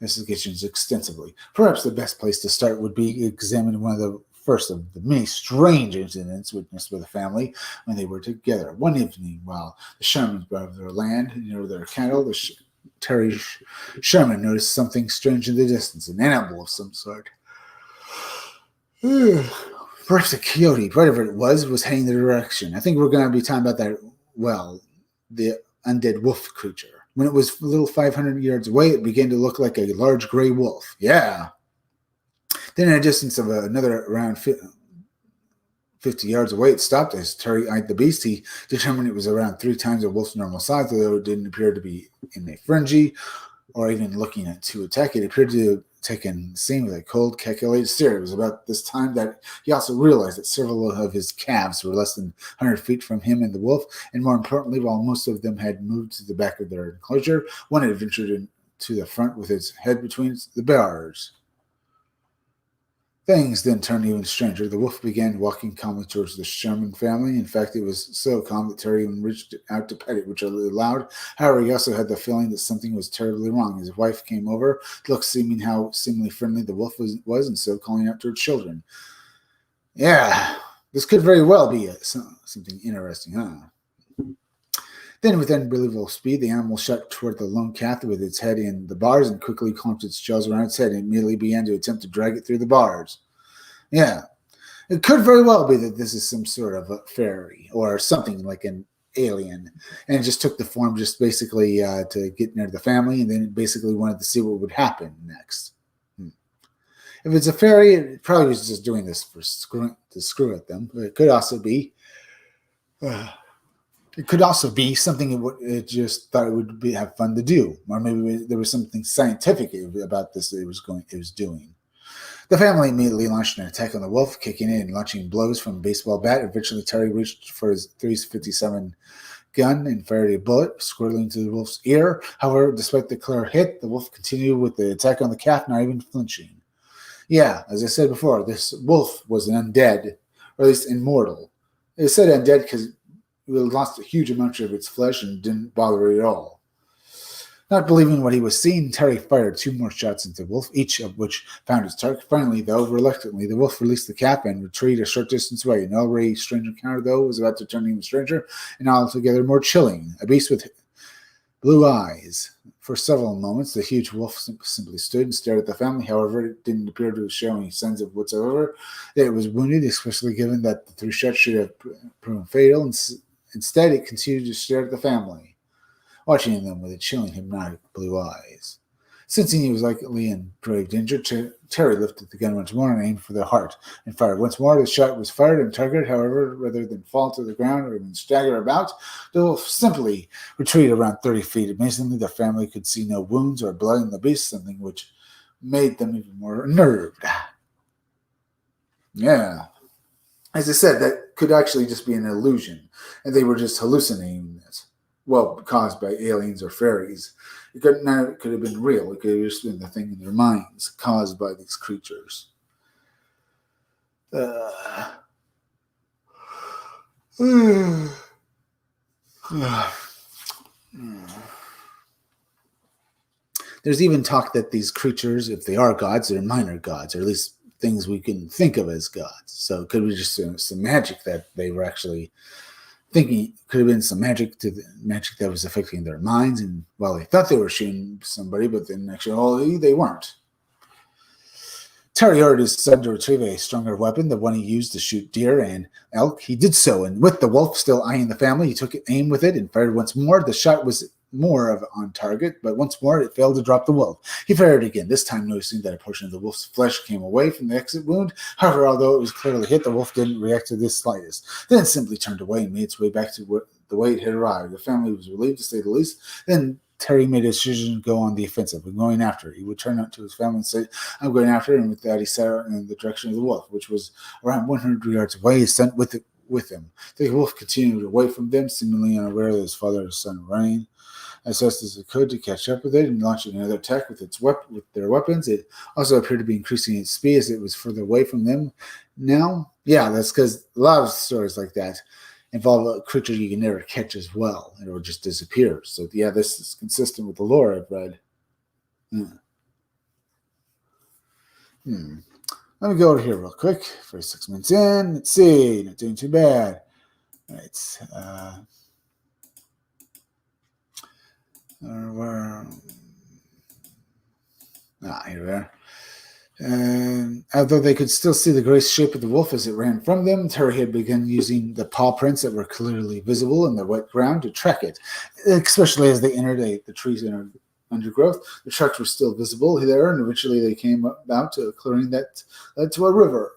investigations extensively. Perhaps the best place to start would be examine one of the first of the many strange incidents witnessed by the family when they were together. One evening, while the Shermans were of their land near their cattle, Terry Sherman noticed something strange in the distance, an animal of some sort. Perhaps a coyote, whatever it was heading the direction. I think we're going to be talking about that, well, the undead wolf creature. When it was a little 500 yards away, it began to look like a large gray wolf. Yeah. Then in a distance of another around 50 yards away, it stopped. As Terry eyed the beast, he determined it was around 3 times a wolf's normal size, although it didn't appear to be in a frenzy or even looking to attack. It appeared to take in scene with a cold, calculated stare. It was about this time that he also realized that several of his calves were less than 100 feet from him and the wolf, and more importantly, while most of them had moved to the back of their enclosure, one had ventured into the front with its head between the bars. Things then turned even stranger. The wolf began walking calmly towards the Sherman family. In fact, it was so calm that Terry even reached out to pet it, which was loud. However, he also had the feeling that something was terribly wrong. His wife came over, looked how seemingly friendly the wolf was, and so calling out to her children. Yeah, this could very well be something interesting, huh? Then, with unbelievable speed, the animal shot toward the lone calf with its head in the bars and quickly clamped its jaws around its head and immediately began to attempt to drag it through the bars. Yeah, it could very well be that this is some sort of a fairy or something like an alien, and it just took the form just basically to get near the family, and then it basically wanted to see what would happen next. If it's a fairy, it probably was just doing this to screw at them, but it could also be... It could also be something it just thought it would have fun to do, or maybe there was something scientific about this that it was doing. The family immediately launched an attack on the wolf, kicking in and launching blows from a baseball bat. Eventually, Terry reached for his .357 gun and fired a bullet, squarely into the wolf's ear. However, despite the clear hit, the wolf continued with the attack on the calf, not even flinching. Yeah, as I said before, this wolf was an undead, or at least immortal. It said undead because it lost a huge amount of its flesh and didn't bother it at all. Not believing what he was seeing, Terry fired 2 more shots into the wolf, each of which found its target. Finally, though, reluctantly, the wolf released the cap and retreated a short distance away. An already strange encounter, though, was about to turn even stranger and altogether more chilling. A beast with blue eyes. For several moments, the huge wolf simply stood and stared at the family. However, it didn't appear to show any signs of whatsoever that it was wounded, especially given that the 3 shots should have proven fatal. Instead, it continued to stare at the family. watching them with its chilling, hypnotic blue eyes. Sensing he was likely in grave danger, Terry lifted the gun once more and aimed for the heart and fired. Once more, the shot was fired and targeted. However, rather than fall to the ground or even stagger about, the wolf simply retreated around 30 feet. Amazingly, the family could see no wounds or blood in the beast, something which made them even more unnerved. Yeah. As I said, that could actually just be an illusion, and they were just hallucinating it. Well, caused by aliens or fairies. It could have been real. It could have just been the thing in their minds caused by these creatures. There's even talk that these creatures, if they are gods, they're minor gods, or at least things we can think of as gods. So it could be just some magic that they were actually thinking. Could have been some magic that was affecting their minds, and well, they thought they were shooting somebody, but then actually they weren't. Terry ordered his son to retrieve a stronger weapon, the one he used to shoot deer and elk. He did so, and with the wolf still eyeing the family, he took aim with it and fired once more. The shot was more of on target, but once more it failed to drop the wolf. He fired again, this time noticing that a portion of the wolf's flesh came away from the exit wound. However, although it was clearly hit, the wolf didn't react to this slightest. Then it simply turned away and made its way back to the way it had arrived. The family was relieved, to say the least. Then Terry made a decision to go on the offensive and going after it. He would turn out to his family and say, I'm going after it. And with that, he set out in the direction of the wolf, which was around 100 yards away. He sent with him. The wolf continued away from them, seemingly unaware that his father and his son were running as fast as it could to catch up with it and launching another attack with their weapons. It also appeared to be increasing its speed as it was further away from them. Now, yeah, that's because a lot of stories like that involve a creature you can never catch as well, and it will just disappear. So, yeah, this is consistent with the lore I've read. Let me go over here real quick. 46 minutes in. Let's see. Not doing too bad. All right. Here we are. Although they could still see the gray shape of the wolf as it ran from them, Terry had begun using the paw prints that were clearly visible in the wet ground to track it, especially as they entered the trees and undergrowth. The tracks were still visible there, and eventually they came out to a clearing that led to a river.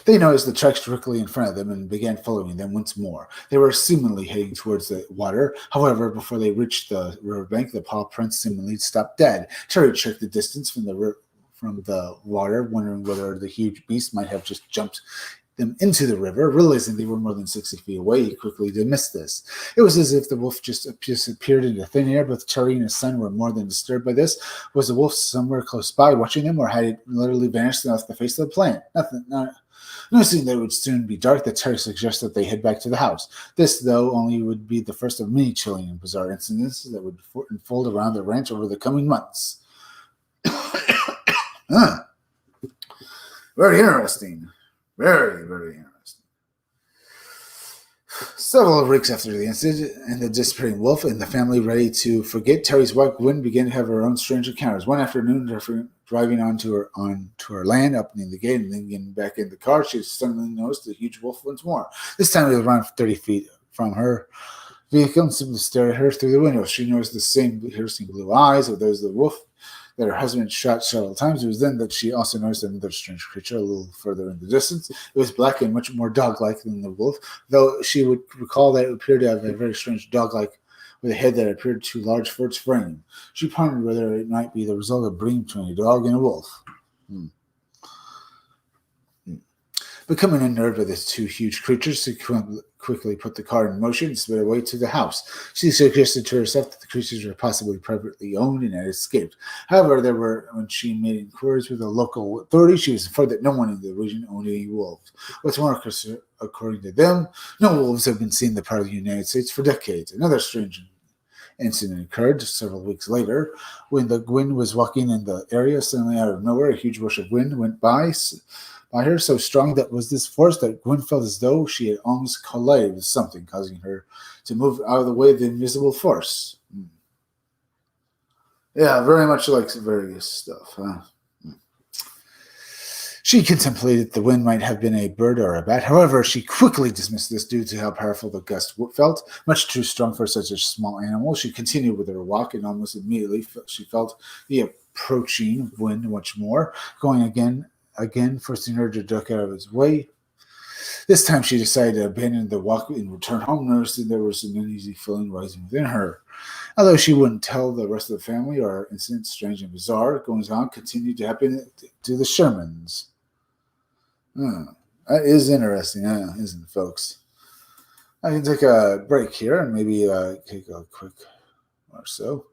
They noticed the tracks directly in front of them and began following them once more. They were seemingly heading towards the water. However, before they reached the riverbank, the paw prints seemingly stopped dead. Terry checked the distance from the water, wondering whether the huge beast might have just jumped them into the river. Realizing they were more than 60 feet away, he quickly dismissed this. It was as if the wolf just appeared into thin air. Both Terry and his son were more than disturbed by this. Was the wolf somewhere close by watching them, or had it literally vanished off the face of the planet? Noticing that it would soon be dark, that Terry suggested that they head back to the house. This, though, only would be the first of many chilling and bizarre incidents that would unfold around the ranch over the coming months. Very interesting. Very, very interesting. Several weeks after the incident and the disappearing wolf and the family ready to forget, Terry's wife Gwen began to have her own strange encounters. One afternoon, driving onto her land, opening the gate, and then getting back in the car, she suddenly noticed a huge wolf once more. This time it was around 30 feet from her vehicle and simply stared at her through the window. She noticed the same piercing blue eyes of those of the wolf that her husband shot several times. It was then that she also noticed another strange creature a little further in the distance. It was black and much more dog-like than the wolf, though she would recall that it appeared to have a very strange dog-like with a head that appeared too large for its frame. She pondered whether it might be the result of breeding between a dog and a wolf. Becoming unnerved by these two huge creatures, she quickly put the car in motion and sped away to the house. She suggested to herself that the creatures were possibly privately owned and had escaped. However, when she made inquiries with the local authorities, she was informed that no one in the region owned any wolves. What's more, according to them, no wolves have been seen in the part of the United States for decades. Another strange incident occurred several weeks later when the Gwen was walking in the area. Suddenly, out of nowhere, a huge rush of wind went by her, so strong that was this force that Gwen felt as though she had almost collided with something, causing her to move out of the way of the invisible force. Yeah, very much like various stuff. She contemplated the wind might have been a bird or a bat. However, she quickly dismissed this due to how powerful the gust felt, much too strong for such a small animal. She continued with her walk, and almost immediately she felt the approaching wind much more, going again, forcing her to duck out of its way. This time she decided to abandon the walk and return home, noticing there was an uneasy feeling rising within her. Although she wouldn't tell the rest of the family, our incident, strange and bizarre, goings on continued to happen to the Shermans. That is interesting, isn't it, folks? I can take a break here and maybe take a quick or so.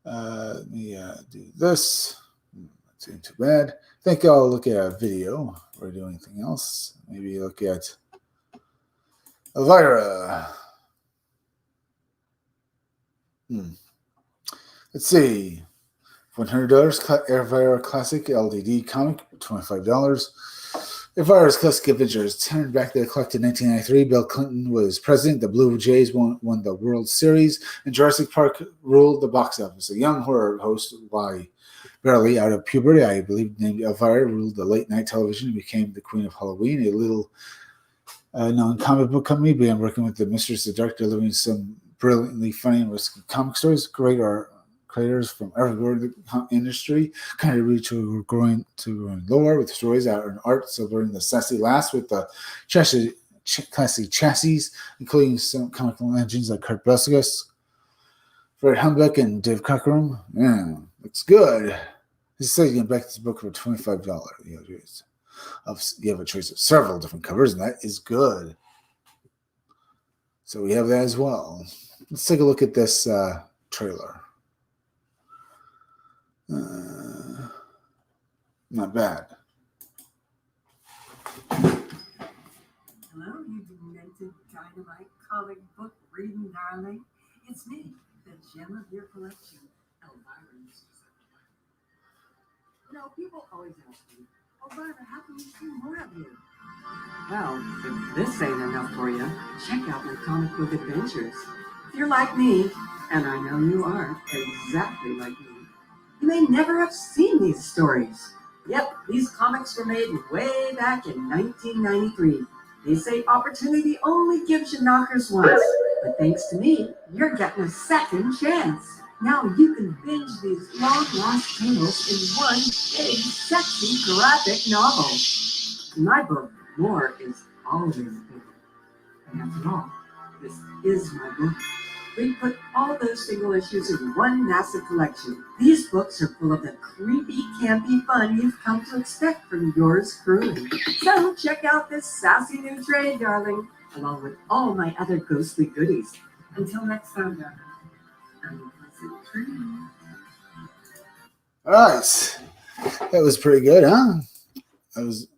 Let me do this. Not too bad. I think I'll look at a video or do anything else. Maybe look at Elvira. Let's see. $100 Elvira Classic LDD comic, $25. Elvira's Classic Adventures turned back the clock to 1993. Bill Clinton was president. The Blue Jays won the World Series, and Jurassic Park ruled the box office. A young horror host, barely out of puberty, I believe, named Elvira, ruled the late night television and became the queen of Halloween. A little known comic book company began working with the Mistress of Dark, delivering some brilliantly funny and risky comic stories. Creators from everywhere in the industry contributed to growing lore with stories out in art, celebrating the sassy laughs with the classy chassis, including some comical legends like Kurt Busiek, Fred Humbeck, and Dave Cockrum. Yeah, looks good. This says you can back this book for $25. You have a choice of several different covers, and that is good. So we have that as well. Let's take a look at this trailer. Not bad. Hello, you demented dynamite comic book reading darling. It's me, the gem of your collection, Elvira. People always ask me, Elvira, how can we see more of you? Well, if this ain't enough for you, check out my comic book adventures. If you're like me, and I know you are exactly like me, you may never have seen these stories. Yep, these comics were made way back in 1993. They say opportunity only gives you knockers once, but thanks to me, you're getting a second chance. Now you can binge these long-lost tales in one big, sexy, graphic novel. In my book, more is always bigger. And after all, this is my book. We put all those single issues in one massive collection. These books are full of the creepy, campy fun you've come to expect from yours truly. So check out this sassy new trade, darling, along with all my other ghostly goodies. Until next time, darling. I'm a pleasant dream. All right. That was pretty good, huh? That was,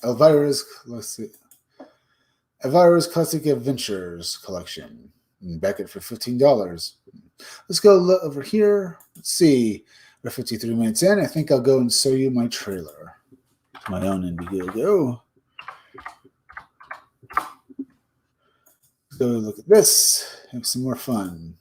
Elvira's Classic Adventures collection. Back it for $15. Let's go over here. Let's see. We're 53 minutes in. I think I'll go and show you my trailer. My own Indiegogo. Let's go look at this. Have some more fun.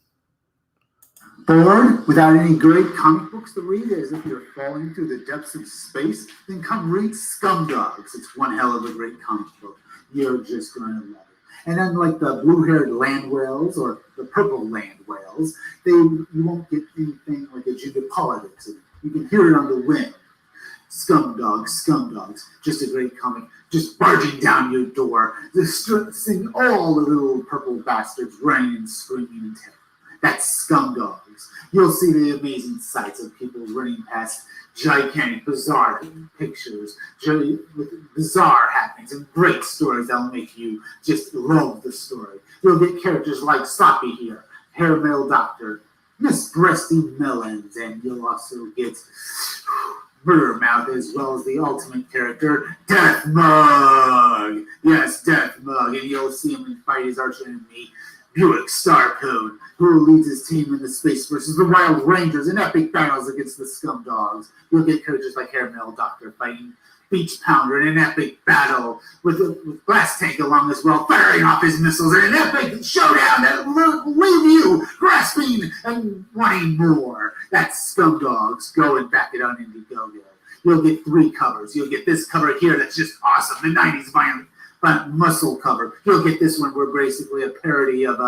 Bored without any great comic books to read as if you're falling through the depths of space? Then come read Scumdogs. It's one hell of a great comic book. You're just going to love it. And unlike the blue-haired land whales or the purple land whales, you won't get anything like agenda politics. You can hear it on the wind. Scumdogs, just a great comic, just barging down your door, seeing all the little purple bastards running and screaming in terror. That's Scumdogs. You'll see the amazing sights of people running past gigantic, bizarre pictures, with bizarre happenings and great stories that'll make you just love the story. You'll get characters like Sloppy here, Hair Male Doctor, Miss Breasty Melons, and you'll also get Murder Mouth, as well as the ultimate character, Death Mug. Yes, Death Mug, and you'll see him fight his arch enemy, Buick Starcode, who leads his team in the space versus the Wild Rangers in epic battles against the Scumdogs. You'll get characters like Hair Male Doctor fighting Beach Pounder in an epic battle with Glass Tank along as well, firing off his missiles in an epic showdown that will leave you grasping and wanting more. That's Scumdogs. Go and back it on Indiegogo. you'll get 3 covers. You'll get this cover here that's just awesome, the 90s violent muscle cover. You'll get this one where basically a parody of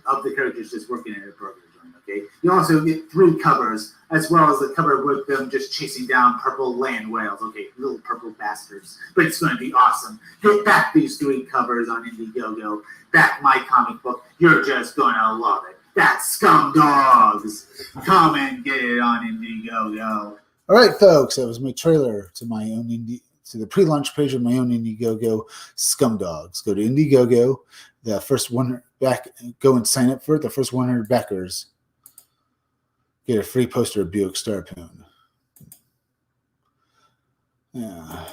of the characters just working at a burger joint. Okay, you also get 3 covers, as well as the cover with them just chasing down purple land whales. Okay, little purple bastards, but it's going to be awesome. Hit back these 3 covers on Indiegogo. Back my comic book. You're just going to love it. That's Scum Dogs. Come and get it on Indiegogo. All right, folks, that was my trailer to my own to the pre-launch page of my own Indiegogo, Scum Dogs. Go to Indiegogo. The first 100 back, go and sign up for it. The first 100 backers get a free poster of Buick Starpoon. Yeah,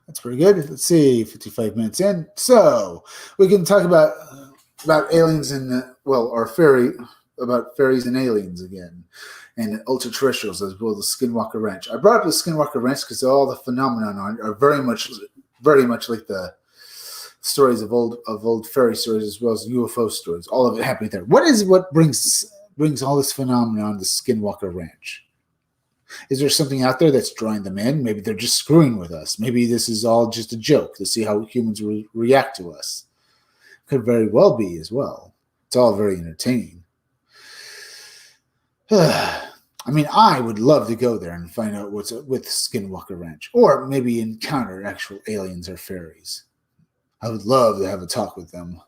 that's pretty good. Let's see, 55 minutes in. So we can talk about aliens and about fairies and aliens again, and ultra terrestrials as well as the Skinwalker Ranch. I brought up the Skinwalker Ranch because all the phenomenon on it are very much like the stories of old fairy stories as well as UFO stories. All of it happening there. What brings all this phenomenon to Skinwalker Ranch? Is there something out there that's drawing them in? Maybe they're just screwing with us. Maybe this is all just a joke to see how humans react to us. Could very well be as well. It's all very entertaining. I mean, I would love to go there and find out what's with Skinwalker Ranch, or maybe encounter actual aliens or fairies. I would love to have a talk with them.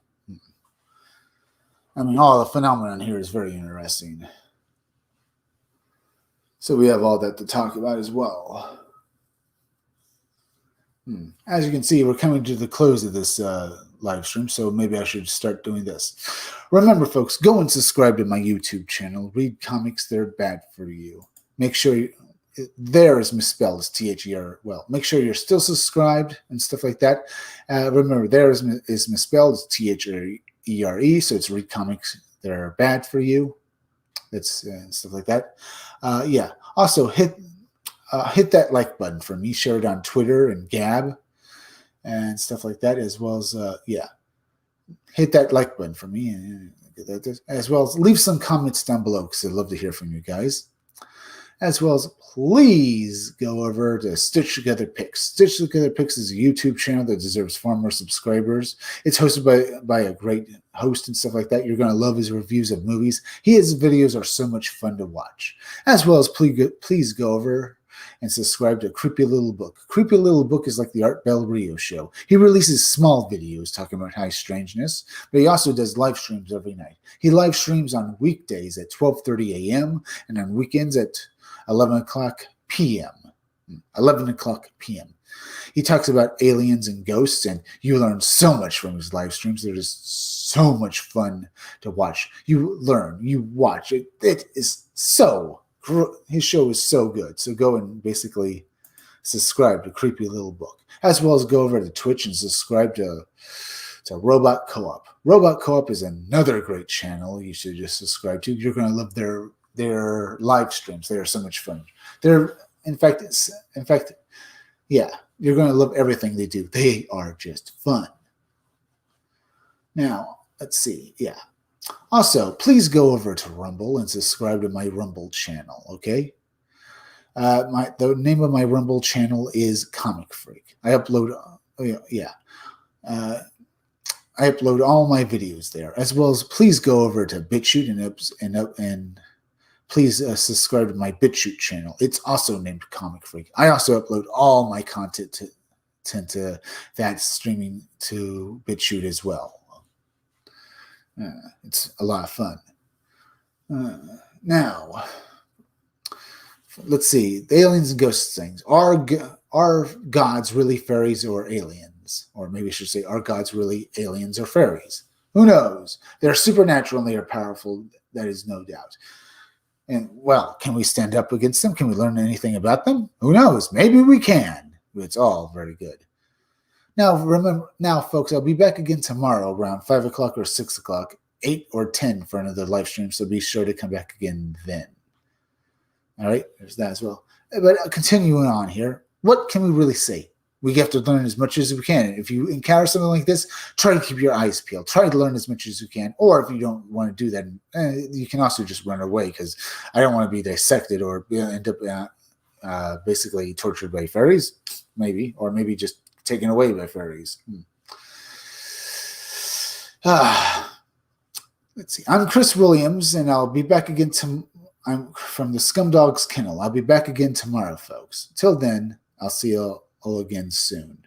I mean, all the phenomenon here is very interesting. So we have all that to talk about as well. As you can see, we're coming to the close of this live stream, so maybe I should start doing this. Remember, folks, go and subscribe to my YouTube channel. Read comics, they're bad for you. Make sure there is misspelled as THER. Well, make sure you're still subscribed and stuff like that. Remember, there is misspelled as THERE, so it's read comics that are bad for you. That's stuff like that. Yeah. Also, hit that like button for me. Share it on Twitter and Gab and stuff like that, as well as hit that like button for me, and as well as leave some comments down below because I'd love to hear from you guys. As well as please go over to Stitch Together Picks. Stitch Together Picks is a YouTube channel that deserves far more subscribers. It's hosted by a great host and stuff like that. You're going to love his reviews of movies. His videos are so much fun to watch. As well as please go over and subscribe to Creepy Little Book. Creepy Little Book is like the Art Bell Rio show. He releases small videos talking about high strangeness, but he also does live streams every night. He live streams on weekdays at 12:30 a.m. and on weekends at 11 o'clock p.m. 11 o'clock p.m. He talks about aliens and ghosts, and you learn so much from his live streams. They're just so much fun to watch. You learn, you watch. It is so, his show is so good. So go and basically subscribe to Creepy Little Book, as well as go over to Twitch and subscribe to Robot Co-op. Robot Co-op is another great channel you should just subscribe to. You're going to love their live streams. They are so much fun. In fact, yeah, you're going to love everything they do. They are just fun. Now, let's see. Yeah. Also, please go over to Rumble and subscribe to my Rumble channel, okay? The name of my Rumble channel is Comic Freak. I upload, I upload all my videos there, as well as please go over to BitChute and please subscribe to my BitChute channel. It's also named Comic Freak. I also upload all my content to that streaming to BitChute as well. It's a lot of fun. Now, let's see. The aliens and ghosts things. Are gods really fairies or aliens? Or maybe I should say, are gods really aliens or fairies? Who knows? They're supernatural and they are powerful. That is no doubt. And, well, can we stand up against them? Can we learn anything about them? Who knows? Maybe we can. It's all very good. Now, folks, I'll be back again tomorrow around 5 o'clock or 6 o'clock, 8 or 10 for another live stream, so be sure to come back again then. All right, there's that as well. But continuing on here, what can we really say? We have to learn as much as we can. If you encounter something like this, try to keep your eyes peeled. Try to learn as much as you can. Or if you don't want to do that, you can also just run away, because I don't want to be dissected or end up basically tortured by fairies, maybe, or maybe just taken away by fairies. Let's see. I'm Chris Williams, and I'll be back again. I'm from the Scumdog's Kennel. I'll be back again tomorrow, folks. Till then, I'll see you all again soon.